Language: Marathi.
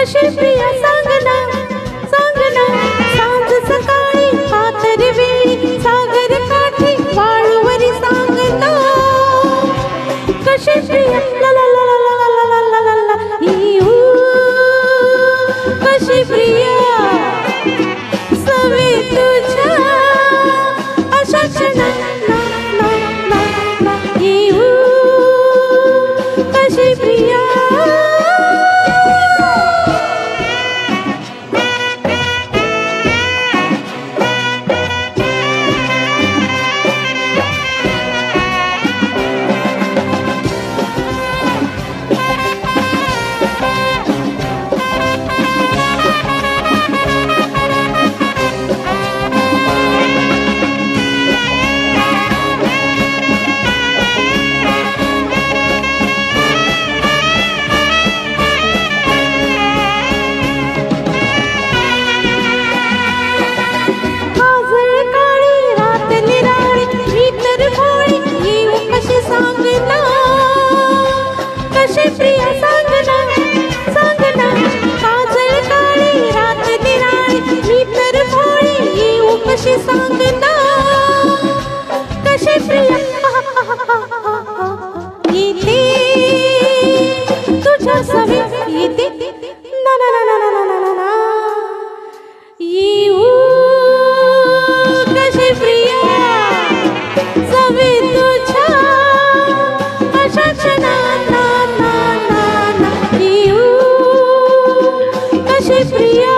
कशी प्रिया सांगना सांगना, सांज सकाळी पातर वेळी सागर काठी वाळूवरी सांगना. कशी प्रिया ला ला ला ला ला ला ला ला ला इऊ, कशी प्रिया सवे तुझ्या अशा क्षणा ना ना ना ना इऊ, कशी प्रिया. कशी प्रिया सांगना सांगना, काजळ काळी रात निराळी मी तर भोळी येऊ कशी सांगना. कशी प्रिया येते तुझ्या सवे येते ना ना ना ना ना ना ना येऊ, कशी प्रिया सवे तुझ्या अशा क्षणा ना ना ना ना येऊ, कशी प्रिया.